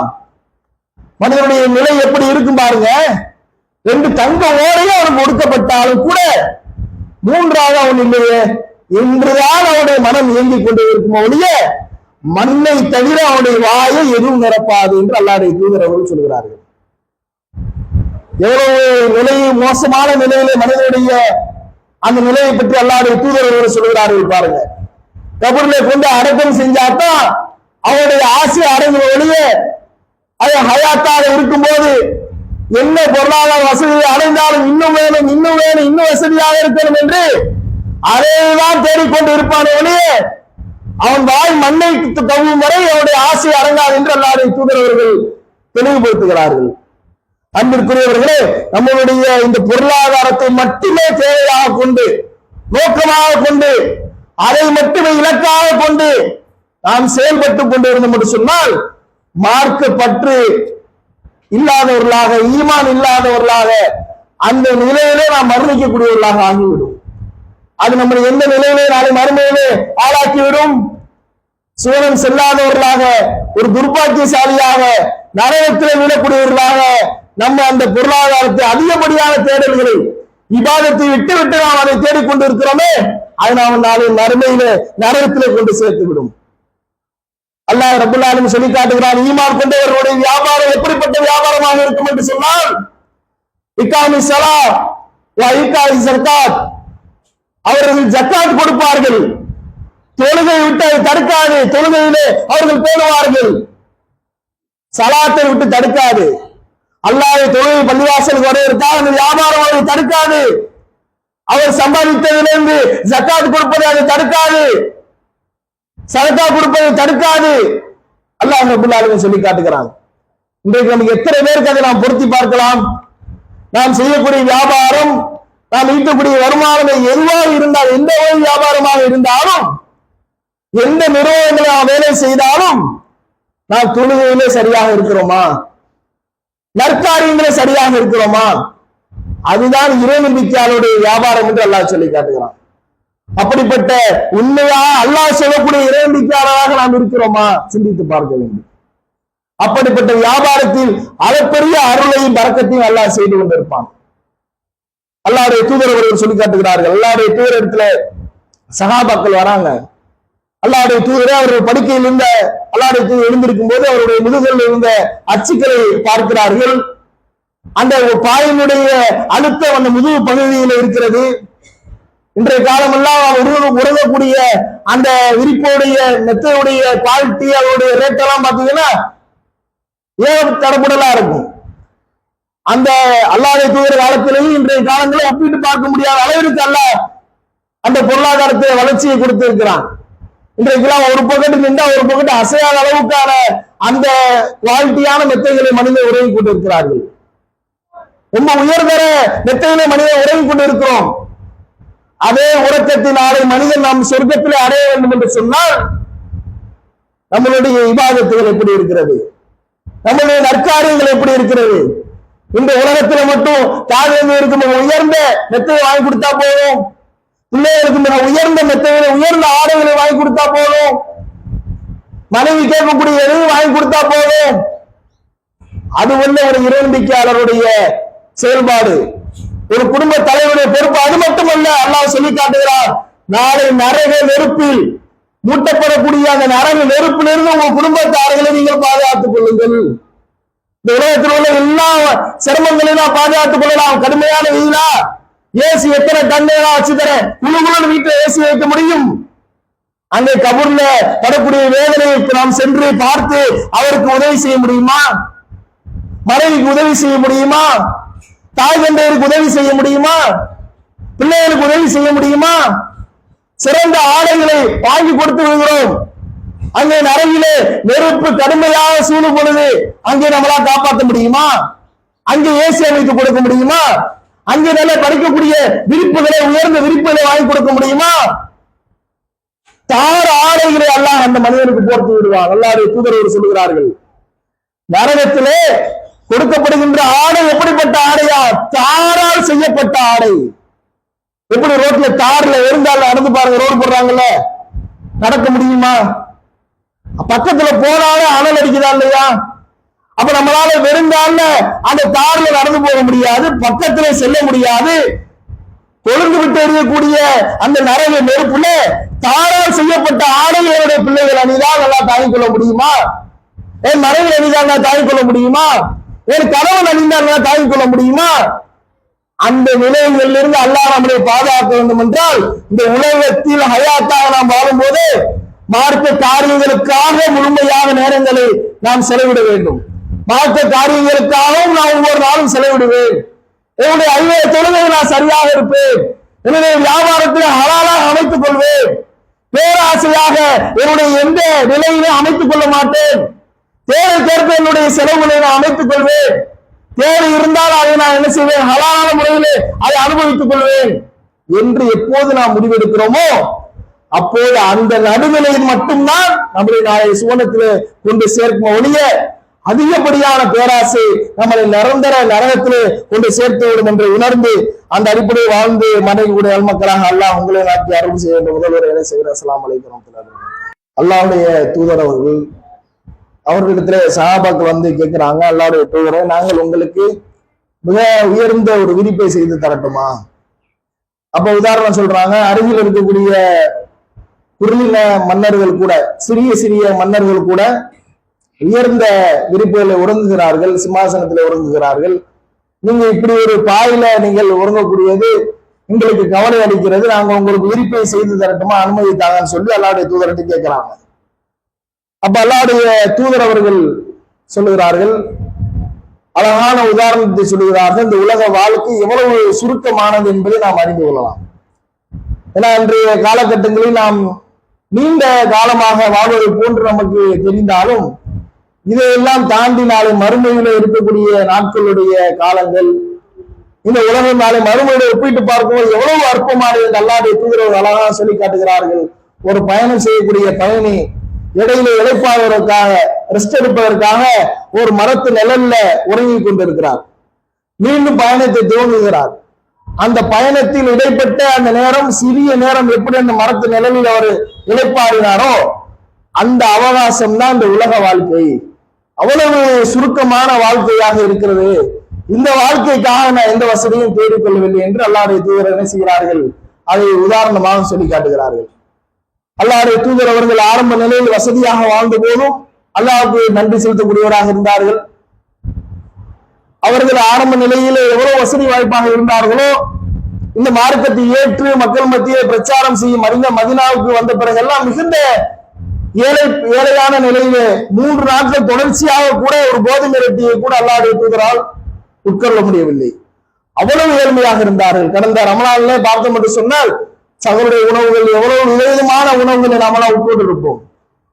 மனிதனுடைய நிலை எப்படி இருக்கும் பாருங்க. 2 தங்க ஓடையும் அவனுக்கு கொடுக்கப்பட்டாலும் கூட 3ஆவது அவன் இல்லையே என்றுதான் அவனுடைய மனம் இயங்கிக் கொண்டு இருக்கும் ஒழிய மண்ணை தவிர அவனுடைய வாயை எதுவும் நிரப்பாது என்று அல்லாஹ்வுடைய தூதர் அவர்கள் சொல்கிறார்கள். எவ்வளவு நிலை மோசமான நிலையிலே மனிதனுடைய அந்த நிலையை பற்றி அல்லாஹ்வுடைய தூதர் அவர்கள் சொல்கிறார்கள் பாருங்க. கபூர்ல கொண்டு அடக்கம் செஞ்சாதான் அவனுடைய ஆசை அடங்குற ஒழிய அது ஹயாத்தாக இருக்கும் போது என்ன பொருளாதார வசதியை அடைந்தாலும் இன்னும் வேணும், இன்னும் வேணும், இன்னும் வசதியாக இருக்கணும் என்று அதைதான் தேடிக்கொண்டு இருப்பானே ஒழிய அவன் வாய் மண்ணை தவும் வரை அவனுடைய ஆசை அடங்காது என்று அல்லாஹ்வுடைய தூதர் அவர்கள் தெளிவுபடுத்துகிறார்கள். அன்பிற்குரியவர்களே, நம்மளுடைய இந்த பொருளாதாரத்தை மட்டுமே தேவையாக கொண்டு, நோக்கமாக கொண்டு, அதை மட்டுமே இலக்காக கொண்டு நாம் செயல்பட்டுக் கொண்டு இருந்தோம் என்று சொன்னால் மார்க்க பற்று இல்லாதவர்களாக, ஈமான் இல்லாதவர்களாக அந்த நிலையிலே நாம் மரணிக்கக்கூடியவர்களாக ஆகிவிடும். அது நம்முடைய எந்த நிலையிலே நாளை மறுமையிலே ஆளாக்கிவிடும்? சுவனம் செல்லாதவர்களாக, ஒரு துர்பாக்கியசாலியாக, நரகத்திலே விடக்கூடியவர்களாக நம்ம அந்த பொருளாதாரத்தை அதிகப்படியான தேடல்களை இபாதத்தை விட்டு நாம் அதை தேடிக்கொண்டு இருக்கிறோமே, அது நாம் நாளை மறுமையிலே நரகத்திலே கொண்டு சேர்த்து விடும். அல்லாஹ் ரப்பல் ஆலமீன் சொல்லி காட்டுகிறார், ஈமான் கொண்டவர்களுடைய வியாபாரம் எப்படிப்பட்ட வியாபாரமாக இருக்கும் என்று சொன்னால், இகாமி ஸலா வ இகாஇ ஸகாத், அவர்கள் ஜக்காத் கொடுப்பார்கள். தொழுகை விட்டு அதை தடுக்காது, தொழுகையிலே அவர்கள் பேணுவார்கள். சலாத்தை விட்டு தடுக்காது. அல்லாஹ்வை தொழுகை பள்ளிவாசலுக்கு வருவதற்காக அந்த வியாபாரம் அதை தடுக்காது. அவர் சம்பாதித்ததிலிருந்து ஜக்காத் கொடுப்பதை அதை தடுக்காது. சதக்கா கொடுப்பதை தடுக்காது. அல்லாஹ் ரப்பல் ஆலமீன் சொல்லி காட்டுகிறான். இன்றைக்கு நமக்கு எத்தனை பேருக்கு அதை நாம் பொருத்தி பார்க்கலாம்? நாம் செய்யக்கூடிய வியாபாரம், நாம் ஈட்டக்கூடிய வருமானம் எதுவாக இருந்தால், எந்த ஒரு வியாபாரமாக இருந்தாலும், எந்த நிறுவனங்களை நாம் வேலை செய்தாலும், நாம் தொழுகையிலே சரியாக இருக்கிறோமா? நற்காரியங்களே சரியாக இருக்கிறோமா? அதுதான் இறை நம்பிக்கையாளருடைய வியாபாரம் என்று அல்லாஹ் சொல்லி காட்டுகிறான். அப்படிப்பட்ட உண்மையா அல்லாஹ் சொல்லக்கூடிய இறை நம்பிக்கையாளராக நாம் இருக்கிறோமா? சிந்தித்து பார்க்க வேண்டும். அப்படிப்பட்ட வியாபாரத்தில் அளப்பெரிய அருளையும் பரக்கத்தையும் அல்லாஹ் செய்து கொண்டிருப்பான். அல்லாஹ்வுடைய தூதர் அவர்கள் சொல்லி காட்டுகிறார்கள். அல்லாஹ்வுடைய தூதர் இடத்துல சஹாபாக்கள் வராங்க. அல்லாஹ்வுடைய தூதரே அவர்கள் படுக்கையில் இருந்த அல்லாஹ்வுடைய தூதர் எழுந்திருக்கும் போது அவருடைய முதுகில் இருந்த அச்சுக்களை பார்க்கிறார்கள். அந்த பாயினுடைய அழுத்தம் அந்த முதுகு பகுதியில் இருக்கிறது. இன்றைய காலமெல்லாம் உறங்கக்கூடிய அந்த விரிப்போடைய மெத்தையுடைய குவாலிட்டி, அதோடைய ரேட் எல்லாம் பாத்தீங்கன்னா தடப்படலா இருக்கும். அந்த அல்லாஹ்வுடைய தூதர் காலத்திலேயும் இன்றைய காலங்களில் ஒப்பிட்டு பார்க்க முடியாத அளவிற்கு அல்லாஹ் அந்த பொருளாதாரத்தை வளர்ச்சியை கொடுத்து இருக்கிறான். இன்றைக்கெல்லாம் ஒரு பக்கெட்டு நின்றா ஒரு பக்கெட்டு அசையாத அளவுக்கான அந்த குவாலிட்டியான மெத்தைகளை மனிதர் உறவி கொண்டிருக்கிறார்கள். ரொம்ப உயர்தர மெத்தைகளை மனிதர் உறவி கொண்டிருக்கிறோம். அதே உறக்கத்தினாலே மனிதன் நாம் சொர்க்கத்திலே அடைய வேண்டும் என்று சொன்னால் நம்மளுடைய இபாதத்துகள் எப்படி இருக்கிறது? நம்மளுடைய நற்காரியங்கள் எப்படி இருக்கிறது? இந்த உலகத்துல மட்டும் தாழ்ந்து இருக்கும் உயர்ந்த மெத்தையை வாங்கி கொடுத்தா போதும், பிள்ளைகளுக்கு மிக உயர்ந்த மெத்தைகளை உயர்ந்த ஆடைகளை வாங்கி கொடுத்தா போதும், மனைவி கேட்கக்கூடிய எதையும் வாங்கி கொடுத்தா போதும். அது வந்து ஒரு இறை நம்பிக்கையாளருடைய செயல்பாடு, ஒரு குடும்ப தலைவருடைய பொறுப்பு. அது மட்டுமல்ல, அல்லாஹ் சொல்லி காட்டுகிறார், நாளை நரக நெருப்பில் மூட்டப்படக்கூடிய அந்த நரக நெருப்பிலிருந்து உங்க குடும்பத்தார்களை நீங்கள் பாதுகாத்துக் கொள்ளுங்கள். இந்த உலகத்தில் உள்ள எல்லா சிரமங்களையும் பாதுகாத்துக் கொள்ளலாம். கடுமையான வெயிலா, ஏசி எத்தனை தண்டையா வச்சு தரேன், குழுகுலு வீட்டுல ஏசி வைக்க முடியும். அங்கே கபூர்ல படக்கூடிய வேதனையை நாம் சென்று பார்த்து அவருக்கு உதவி செய்ய முடியுமா? மனைவிக்கு உதவி செய்ய முடியுமா? தாய் தந்தையருக்கு உதவி செய்ய முடியுமா? பிள்ளைகளுக்கு உதவி செய்ய முடியுமா? சிறந்த ஆடைகளை வாங்கி கொடுத்து விடுகிறோம். அங்கே நரகிலே நெருப்பு கடுமையாக சூழும் பொழுது அங்கே நம்மளா காப்பாற்ற முடியுமா? அங்கே ஏசி அமைத்து கொடுக்க முடியுமா? அங்கே நல்ல படிக்கக்கூடிய விரிப்புகளை, உயர்ந்த விரிப்புகளை வாங்கி கொடுக்க முடியுமா? தார ஆடைகளை அல்லாஹ் அந்த மனிதனுக்கு போர்த்து விடுவான். அல்லாஹ்வுடைய தூதர் சொல்லுகிறார்கள், நரகத்திலே கொடுக்கப்படுகின்ற ஆடை எப்படிப்பட்ட ஆடையா? தாரால் செய்யப்பட்ட ஆடை. எப்படி ரோட்ல தார்ல இருந்தால நடந்து பாருங்க, ரோடு போடுறாங்கல்ல, நடக்க முடியுமா? பக்கத்துல போனாலே அனல் அடிக்குதா இல்லையா? அப்ப நம்மளால வெறுந்தால அந்த தார்ல நடந்து போக முடியாது, பக்கத்துல செல்ல முடியாது. கொழுந்து விட்டு எறியக்கூடிய அந்த நரக நெருப்புல தாரால் செய்யப்பட்ட ஆடைகளுடைய பிள்ளைகள் அணிதான் நல்லா தாங்கிக் கொள்ள முடியுமா? என் மனைவி அணிதான் தாங்கிக் கொள்ள முடியுமா? என் கணவன் அணிந்தான் தாங்கிக் கொள்ள முடியுமா? அந்த நிலைகளில் இருந்து அல்லாஹ் நம்மளை பாதுகாக்க வேண்டும் என்றால், இந்த உலகத்தில் ஹயாத்தாக நாம் வாழும் போது மார்க்க காரியங்களுக்காக முழுமையாக நேரங்களை நாம் செலவிட வேண்டும். மார்க்க காரியங்களுக்காகவும் நான் ஒவ்வொரு நாளும் செலவிடுவேன். என்னுடைய ஐவர தொழுகை நான் சரியாக இருப்பேன். என்னுடைய வியாபாரத்தில் ஹலாலாக அமைத்துக் கொள்வேன். பேராசையாக என்னுடைய எந்த நிலையிலும் அமைத்துக் கொள்ள மாட்டேன். தேவைக்கேற்ப என்னுடைய செலவுகளை நான் அமைத்துக் கொள்வேன். தேவை இருந்தால் அதை நான் என்ன செய்வேன்? ஹலாலான முறையிலே அதை அனுபவித்துக் கொள்வேன் என்று எப்போது நாம் முடிவெடுக்கிறோமோ அப்போது அந்த நடுநிலையில் மட்டும்தான் நம்மளை நாளை சுவனத்திலே கொண்டு சேர்க்கும் ஒழிய அதிகப்படியான பேராசை நம்மளை நிரந்தர நரகத்திலே கொண்டு சேர்த்து விடும் என்று உணர்ந்து அந்த அடிப்படையில் வாழ்ந்து மனைவியுடைய அல்மக்களாக அல்லாஹ் உங்களை நாட்டி அருள் செய்ய வேண்டும். முதல்வர் என்ன செய்கிறார்? அஸ்ஸலாமு அலைக்கும். அல்லாஹ்வுடைய தூதர் அவர்களிடத்திலே சஹாபாக்கள் வந்து கேட்கிறாங்க, அல்லாஹ்வுடைய தூதரை, நாங்கள் உங்களுக்கு மிக உயர்ந்த ஒரு விரிப்பை செய்து தரட்டுமா? அப்ப உதாரணம் சொல்றாங்க, அருகில் இருக்கக்கூடிய குறுநில மன்னர்கள் கூட, சிறிய சிறிய மன்னர்கள் கூட உயர்ந்த விரிப்புகளை உறங்குகிறார்கள், சிம்மாசனத்தில் உறங்குகிறார்கள். நீங்க இப்படி ஒரு பாயில நீங்கள் உறங்கக்கூடியது எங்களுக்கு கவலை அளிக்கிறது, நாங்க உங்களுக்கு விரிப்பை செய்து தரட்டுமா, அனுமதித்தாங்கன்னு சொல்லி அல்லாஹ்வுடைய தூதர்கிட்ட கேட்கிறாங்க. அப்ப அல்லாஹ்வுடைய தூதர் அவர்கள் சொல்லுகிறார்கள், அழகான உதாரணத்தை சொல்லுகிறார்கள், இந்த உலக வாழ்க்கை எவ்வளவு சுருக்கமானது என்பதை நாம் அறிந்து கொள்ளலாம். ஏன்னா இன்றைய காலகட்டங்களில் நாம் நீண்ட காலமாக வாழ்வது போன்று நமக்கு தெரிந்தாலும் இதையெல்லாம் தாண்டி நாளை மறுமையில இருக்கக்கூடிய நாட்களுடைய காலங்கள், இந்த உலகம் நாளை மறுமையோடு ஒப்பிட்டு பார்க்கும்போது எவ்வளவு அற்பமானது என்று அல்லாஹ்வுடைய தூதர் அழகாக சொல்லி காட்டுகிறார்கள். ஒரு பயணம் செய்யக்கூடிய பயணி இடையில இளைப்பாறுவதற்காக, ரெஸ்ட் எடுப்பதற்காக ஒரு மரத்து நிழல்ல உறங்கிக் கொண்டிருக்கிறார். மீண்டும் பயணத்தை துவங்குகிறார். அந்த பயணத்தில் இடைப்பட்ட அந்த நேரம், சிறிய நேரம் எப்படி அந்த மரத்து நிழலில் அவர் இளைப்பாறினாரோ அந்த அவகாசம் தான் இந்த உலக வாழ்க்கை. அவ்வளவு சுருக்கமான வாழ்க்கையாக இருக்கிறது. இந்த வாழ்க்கைக்காக நான் எந்த வசதியும் தேடிக்கொள்ளவில்லை என்று அல்லாஹ்வுடைய தூதர் என்ன செய்கிறார்கள், அதை உதாரணமாக சொல்லி காட்டுகிறார்கள். அல்லாஹ்வுடைய தூதர் அவர்கள் ஆரம்ப நிலையில் வசதியாக வாழ்ந்த போதும் அல்லாஹ்வுக்கு நன்றி செலுத்தக்கூடியவராக இருந்தார்கள். அவர்கள் ஆரம்ப நிலையிலே எவ்வளவு வசதி வாய்ப்பாக இருந்தார்களோ, இந்த மார்க்கத்தை ஏற்று மக்கள் மத்தியிலே பிரச்சாரம் செய்யும் அறிந்த மதீனாவுக்கு வந்த பிறகெல்லாம் மிகுந்த ஏழையான நிலையிலே 3 நாட்கள் தொடர்ச்சியாக கூட ஒரு கோதுமை ரொட்டியை கூட அல்லாஹ்வுடைய தூதரால் உட்கொள்ள முடியவில்லை. அவ்வளவு ஏழ்மையாக இருந்தார்கள். கடந்த ரமலானிலே பார்த்தோம் என்று சொன்னால் சகோதர உணவுகள் எவ்வளவு விதவிதமான உணவுகளை நாமெல்லாம் உட்கொண்டு இருப்போம்.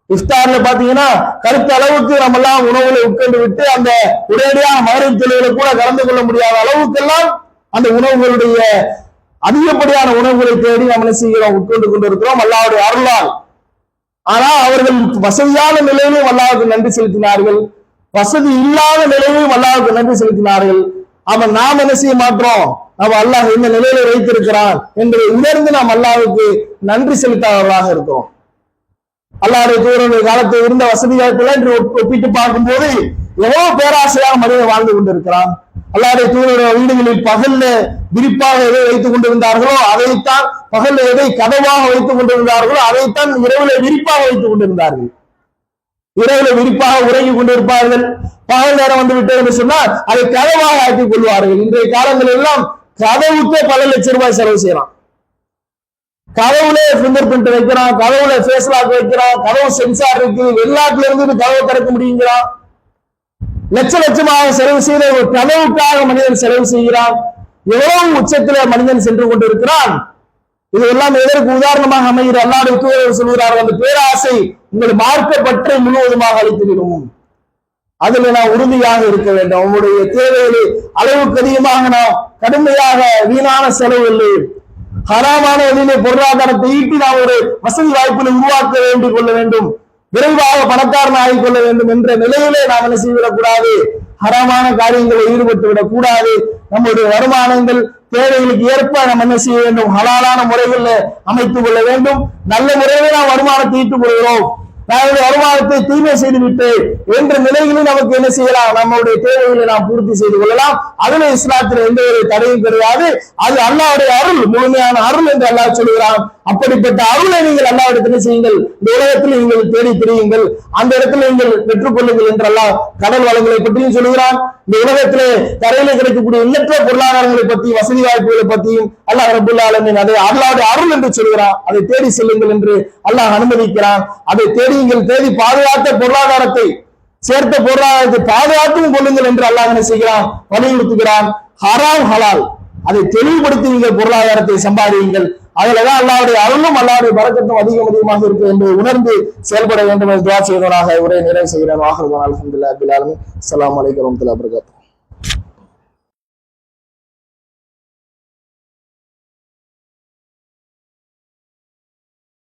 இஃப்தார்ல பாத்தீங்கன்னா கருத்த அளவுக்கு நம்ம எல்லாம் உணவுகளை உட்கொண்டு விட்டு அந்த உடனடியாக மகரிப் தொழுகையில கூட கலந்து கொள்ள முடியாத அளவுக்கெல்லாம் அந்த உணவுகளுடைய அதிகப்படியான உணவுகளை தேடி நம்ம என்ன செய்கிறோம், உட்கொண்டு கொண்டிருக்கிறோம் அல்லாஹ்வுடைய அருளால். ஆனா அவர்கள் வசதியான நிலையிலும் அல்லாஹ்வுக்கு நன்றி செலுத்தினார்கள், வசதி இல்லாத நிலையிலும் அல்லாஹ்வுக்கு நன்றி செலுத்தினார்கள். அவன் நாம் என்ன செய்ய மாட்டோம், நம்ம அல்லாஹ் இந்த நிலையில வைத்திருக்கிறான் என்று உணர்ந்து நாம் அல்லாஹ்வுக்கு நன்றி செலுத்தாதவர்களாக இருக்கிறோம். அல்லாஹ்வுடைய தூதருடைய காலத்தில் இருந்த வசதி வாய்ப்புகளை என்று ஒப்பிட்டு பார்க்கும்போது எவ்வளவு பேராசையாக மனிதன் வாழ்ந்து கொண்டிருக்கிறான். அல்லாஹ்வுடைய தூதருடைய வீடுகளில் பகல்ல விரிப்பாக எதை வைத்துக் கொண்டிருந்தார்களோ அதைத்தான், பகல்ல எதை கதவாக வைத்துக் கொண்டிருந்தார்களோ அதைத்தான் இரவுல விரிப்பாக வைத்துக் கொண்டிருந்தார்கள். இரவுல விரிப்பாக உறங்கி கொண்டிருப்பார்கள். பகல் நேரம் வந்து விட்டது என்று சொன்னால் அதை கதவாக ஆக்கிக் கொள்வார்கள். இன்றைய காலங்கள் எல்லாம் கதவுக்கே பல லட்சம் ரூபாய் செலவு செய்யறான். கதவுல பிங்கர் பிரிண்ட் வைக்கிறான், கதவுல ஃபேஸ் லாக் வைக்கிறான், கதவு சென்சார் இருக்கு, வெளிநாட்டுல இருந்து கதவை திறக்க முடியுங்கிறான். லட்ச லட்சமாக செலவு செய்த ஒரு கதவுக்காக மனிதன் செலவு செய்கிறான். எவ்வளவு உச்சத்துல மனிதன் சென்று கொண்டிருக்கிறான். இதெல்லாம் எதற்கு உதாரணமாக அமைகிற அல்லாஹ்வுடைய தூதர் சொல்கிறார்கள், அந்த பேராசை உங்கள் மார்க்க பற்றை முழுவதுமாக அழித்துவிடும். அதுல நாம் உறுதியாக இருக்க வேண்டும். உங்களுடைய தேவைகளை அளவுக்கு அதிகமாக நாம் கடுமையாக வீணான செலவு, ஹராமான வழியிலே பொருளாதாரத்தை ஈட்டி நாம் ஒரு வசதி வாய்ப்புகளை உருவாக்க வேண்டிக் கொள்ள வேண்டும், விரைவாக பணக்காரன் ஆகிக் கொள்ள வேண்டும் என்ற நிலையிலே நாம் என்ன செய்துவிடக்கூடாது, ஹராமான காரியங்களில் ஈடுபட்டு விடக் கூடாது. நம்முடைய வருமானங்கள் தேவைகளுக்கு ஏற்ப நம்ம என்ன செய்ய வேண்டும், ஹலாலான முறைகளில் அமைத்துக் கொள்ள வேண்டும். நல்ல முறையிலே நாம் வருமானத்தை ஈட்டுக் கொள்கிறோம், நம்முடைய வருமானத்தை தூய்மை செய்துவிட்டு என்ற நிலைகளில் நமக்கு என்ன செய்யலாம், நம்முடைய தேவைகளை நாம் பூர்த்தி செய்து கொள்ளலாம். அதுல இஸ்லாத்தில் எந்த ஒரு தடையும் கிடையாது. அது அல்லாஹ்வுடைய அருள், முழுமையான அருள் என்று அல்லாஹ் சொல்கிறான். அப்படிப்பட்ட அருளை நீங்கள் அல்லாஹ்விடத்தில் செய்யுங்கள், இந்த உலகத்தில் நீங்கள் தேடி பிரியுங்கள், அந்த இடத்துல நீங்கள் பெற்றுக்கொள்ளுங்கள் என்று அல்லாஹ் கடல் வளங்களை பற்றியும் சொல்கிறான். இந்த உலகத்திலே தரையில கிடைக்கக்கூடிய எண்ணற்ற பொருளாதாரங்களை பற்றி, வசதி வாய்ப்புகளை பற்றியும் அல்லாஹ் ரப்பல் ஆலமீன் அதை அல்லாஹ்வுடைய அருள் என்று சொல்கிறான். அதை தேடி செல்லுங்கள் என்று அல்லாஹ் அனுமதிக்கிறான். அதை தேடி பாதுகாத்த பொருளாதாரத்தை, சேர்த்த பொருளாதாரத்தை பாதுகாத்தும் கொள்ளுங்கள் என்று அல்லாஹ் என்ன செய்கிறான், வலியுறுத்துகிறான். ஹராம் ஹலால் அதை தெளிவுபடுத்தி நீங்கள் பொருளாதாரத்தை சம்பாதியுங்கள். அதுலதான் அல்லாஹ்வுடைய அருளும் அல்லாஹ்வுடைய பரக்கத்தும் அதிகமாக இருக்கு என்று உணர்ந்து செயல்பட வேண்டும் என்று துஆ செய்வதாக உரை நிறைவு செய்கிறேன். அல்ஹம்துலில்லாஹி ரப்பில் ஆலமீன். அஸ்ஸலாமு அலைக்கும் வரஹ்மத்துல்லாஹி வபரகாத்துஹு.